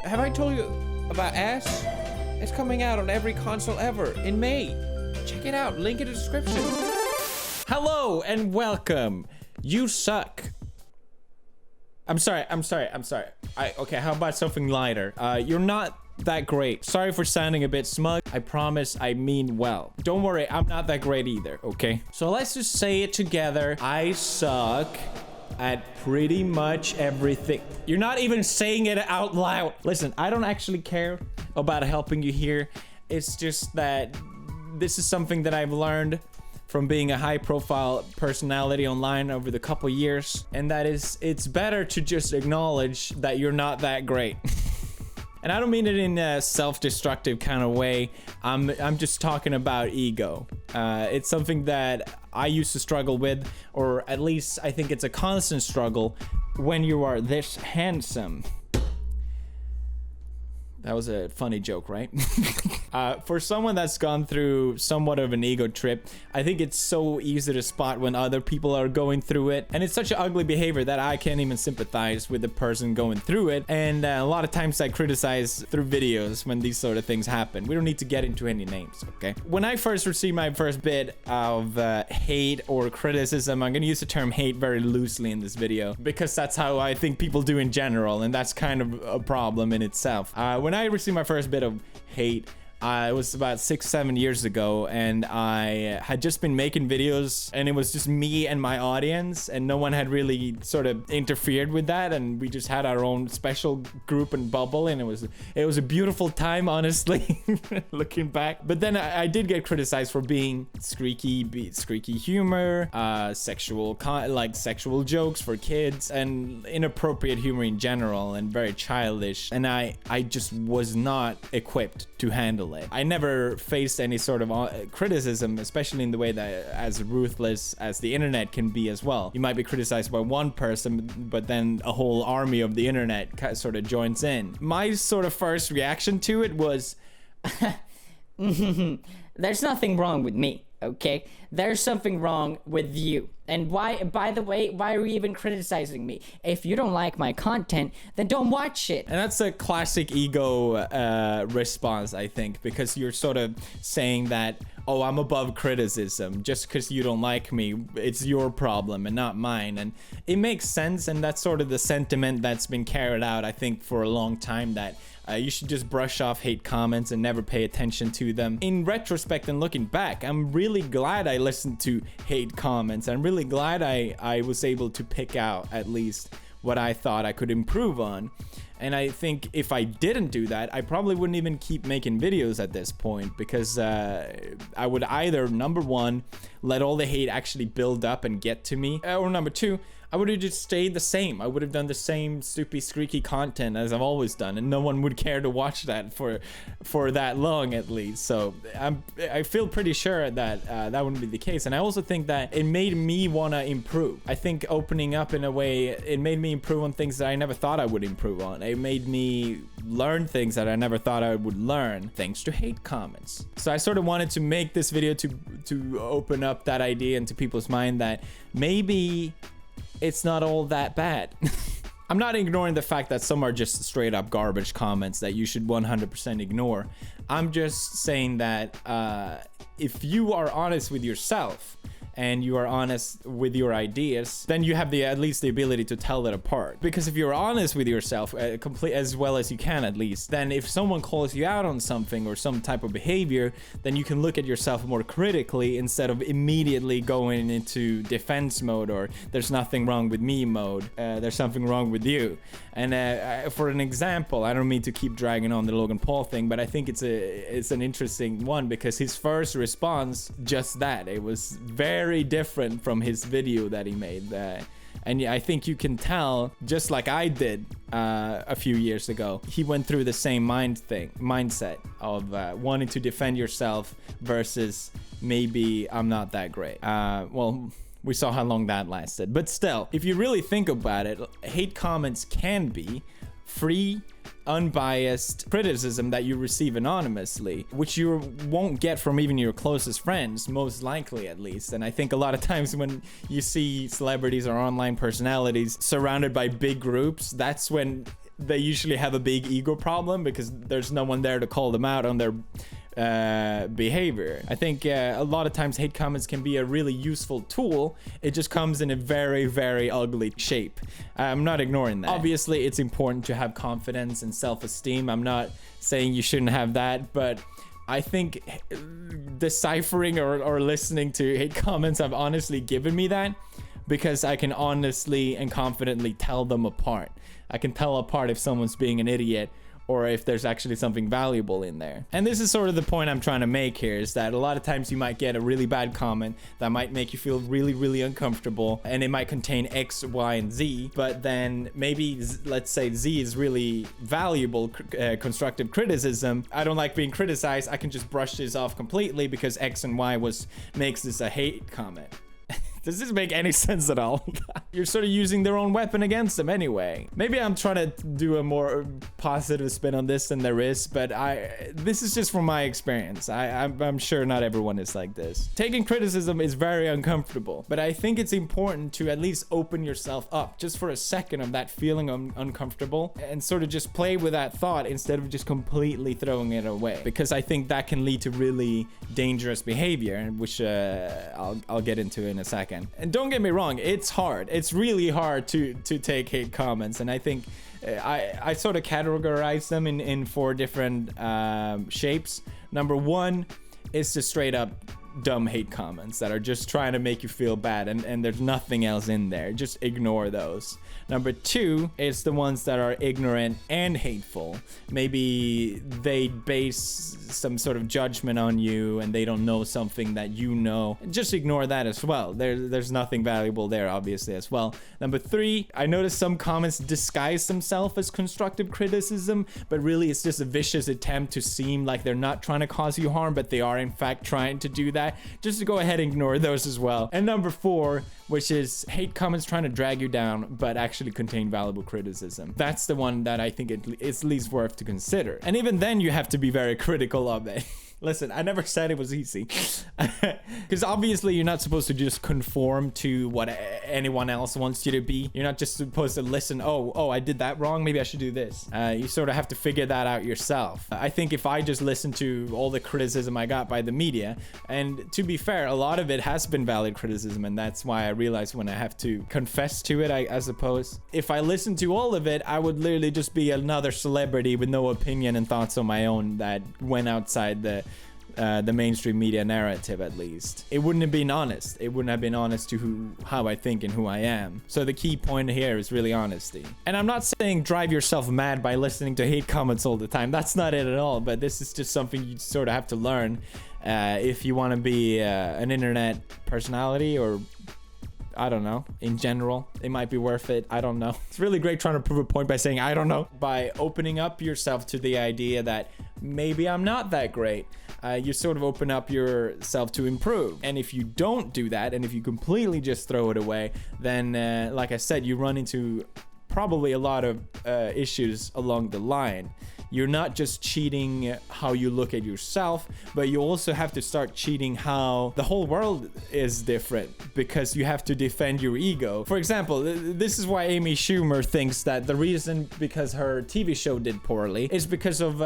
Have I told you about S? It's coming out on every console ever in May. Check it out, link in the description. Hello and welcome. You suck. I'm sorry. Okay, how about something lighter? You're not that great. Sorry for sounding a bit smug. I promise I mean well. Don't worry, I'm not that great either, okay? So let's just say it together. I suck at pretty much everything. You're not even saying it out loud. Listen, I don't actually care about helping you here. It's just that this is something that I've learned from being a high-profile personality online over the couple years, and that is, it's better to just acknowledge that you're not that great. And I don't mean it in a self-destructive kind of way. I'm just talking about ego. It's something that I used to struggle with, or at least I think it's a constant struggle when you are this handsome. That was a funny joke, right? For someone that's gone through somewhat of an ego trip, I think it's so easy to spot when other people are going through it. And it's such an ugly behavior that I can't even sympathize with the person going through it. And a lot of times I criticize through videos when these sort of things happen. We don't need to get into any names, okay? When I first received my first bit of hate or criticism, I'm gonna use the term hate very loosely in this video because that's how I think people do in general, and that's kind of a problem in itself. When I received my first bit of hate, it was about 6-7 years ago, and I had just been making videos, and it was just me and my audience, and no one had really sort of interfered with that, and we just had our own special group and bubble, and it was a beautiful time, honestly, looking back. But then I did get criticized for being squeaky humor, sexual jokes for kids, and inappropriate humor in general, and very childish, and I just was not equipped to handle it. I never faced any sort of criticism, especially in the way that as ruthless as the internet can be as well. You might be criticized by one person, but then a whole army of the internet sort of joins in. My sort of first reaction to it was, there's nothing wrong with me, okay? There's something wrong with you. And why, by the way, why are you even criticizing me? If you don't like my content, then don't watch it. And that's a classic ego response, I think, because you're sort of saying that, oh, I'm above criticism. Just because you don't like me, it's your problem and not mine. And it makes sense, and that's sort of the sentiment that's been carried out, I think, for a long time, that you should just brush off hate comments and never pay attention to them. In retrospect and looking back, I'm really glad I listened to hate comments. I'm really glad I was able to pick out at least what I thought I could improve on. And I think if I didn't do that, I probably wouldn't even keep making videos at this point, because I would either, number one, let all the hate actually build up and get to me, or number two, I would have just stayed the same. I would have done the same stupid, squeaky content as I've always done, and no one would care to watch that for that long, at least. So I feel pretty sure that that wouldn't be the case. And I also think that it made me want to improve. I think opening up in a way, it made me improve on things that I never thought I would improve on. It made me learn things that I never thought I would learn, thanks to hate comments. So I sort of wanted to make this video to open up that idea into people's mind that maybe it's not all that bad. I'm not ignoring the fact that some are just straight up garbage comments that you should 100% ignore. I'm just saying that if you are honest with yourself and you are honest with your ideas, then you have at least the ability to tell it apart. Because if you're honest with yourself, as well as you can at least, then if someone calls you out on something or some type of behavior, then you can look at yourself more critically instead of immediately going into defense mode or there's nothing wrong with me mode. There's something wrong with you. And for an example, I don't mean to keep dragging on the Logan Paul thing, but I think it's an interesting one because his first response, just that, it was very different from his video that he made. And I think you can tell, just like I did a few years ago, he went through the same mindset of wanting to defend yourself versus maybe I'm not that great. Well, we saw how long that lasted. But still, if you really think about it, hate comments can be free, unbiased criticism that you receive anonymously, which you won't get from even your closest friends, most likely at least. And I think a lot of times when you see celebrities or online personalities surrounded by big groups, that's when they usually have a big ego problem because there's no one there to call them out on their behavior. I think a lot of times hate comments can be a really useful tool. It just comes in a very, very ugly shape. I'm not ignoring that. Obviously, it's important to have confidence and self-esteem. I'm not saying you shouldn't have that, but I think deciphering or listening to hate comments have honestly given me that, because I can honestly and confidently tell them apart. I can tell apart if someone's being an idiot or if there's actually something valuable in there. And this is sort of the point I'm trying to make here, is that a lot of times you might get a really bad comment that might make you feel really, really uncomfortable, and it might contain X, Y, and Z, but then maybe, let's say Z is really valuable, constructive criticism. I don't like being criticized. I can just brush this off completely because X and Y makes this a hate comment. Does this make any sense at all? You're sort of using their own weapon against them anyway. Maybe I'm trying to do a more positive spin on this than there is, but this is just from my experience. I'm sure not everyone is like this. Taking criticism is very uncomfortable, but I think it's important to at least open yourself up just for a second of that feeling uncomfortable and sort of just play with that thought instead of just completely throwing it away, because I think that can lead to really dangerous behavior, which I'll get into in a second. And don't get me wrong, it's hard. It's really hard to take hate comments, and I think I sort of categorize them in 4 different shapes. Number 1 is just straight up dumb hate comments that are just trying to make you feel bad, and there's nothing else in there. Just ignore those. Number 2 is the ones that are ignorant and hateful. Maybe they base some sort of judgment on you and they don't know something that you know. Just ignore that as well. There's nothing valuable there, obviously, as well. Number 3, I noticed some comments disguise themselves as constructive criticism, but really it's just a vicious attempt to seem like they're not trying to cause you harm, but they are in fact trying to do that. Just to go ahead and ignore those as well. And number 4, which is hate comments trying to drag you down but actually contain valuable criticism. That's the one that I think it's least worth to consider. And even then you have to be very critical of it. Listen, I never said it was easy. Because obviously you're not supposed to just conform to what anyone else wants you to be. You're not just supposed to listen, oh, I did that wrong, maybe I should do this. You sort of have to figure that out yourself. I think if I just listen to all the criticism I got by the media, and to be fair, a lot of it has been valid criticism, and that's why I realized when I have to confess to it, I suppose. If I listened to all of it, I would literally just be another celebrity with no opinion and thoughts on my own that went outside the mainstream media narrative. At least it wouldn't have been honest. It wouldn't have been honest to how I think and who I am. So the key point here is really honesty. And I'm not saying drive yourself mad by listening to hate comments all the time. That's not it at all. But this is just something you sort of have to learn if you want to be an internet personality, or I don't know, in general. It might be worth it. I don't know. It's really great trying to prove a point by saying I don't know. By opening up yourself to the idea that maybe I'm not that great, you sort of open up yourself to improve. And if you don't do that, and if you completely just throw it away, then like I said, you run into probably a lot of issues along the line. You're not just cheating how you look at yourself, but you also have to start cheating how the whole world is different, because you have to defend your ego. For example, this is why Amy Schumer thinks that the reason because her TV show did poorly is because of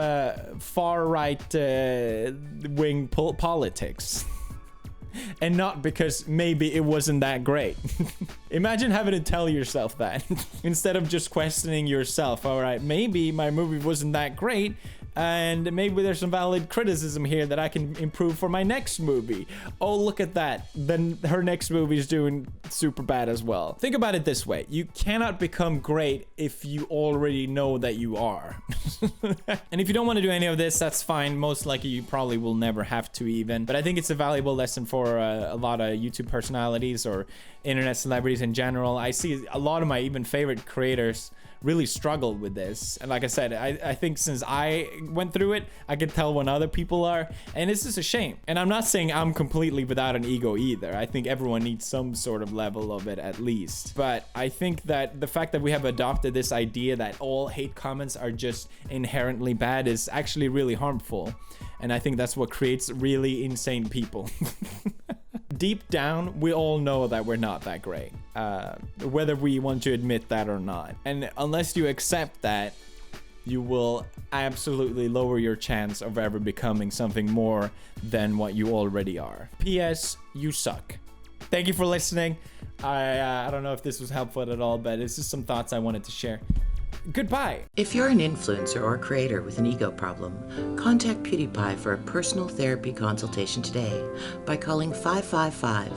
far-right wing politics. And not because maybe it wasn't that great. Imagine having to tell yourself that instead of just questioning yourself. All right, maybe my movie wasn't that great, and maybe there's some valid criticism here that I can improve for my next movie. Oh, look at that. Then her next movie is doing super bad as well. Think about it this way. You cannot become great if you already know that you are. And if you don't want to do any of this, that's fine. Most likely you probably will never have to even. But I think it's a valuable lesson for a lot of YouTube personalities or internet celebrities in general. I see a lot of my even favorite creators really struggled with this, and like I said, I think since I went through it, I can tell when other people are, and it's just a shame. And I'm not saying I'm completely without an ego either. I think everyone needs some sort of level of it at least, but I think that the fact that we have adopted this idea that all hate comments are just inherently bad is actually really harmful, and I think that's what creates really insane people. Deep down, we all know that we're not that great, whether we want to admit that or not. And unless you accept that, you will absolutely lower your chance of ever becoming something more than what you already are. P.S. You suck. Thank you for listening. I don't know if this was helpful at all, but it's just some thoughts I wanted to share. Goodbye. If you're an influencer or creator with an ego problem, contact PewDiePie for a personal therapy consultation today by calling 555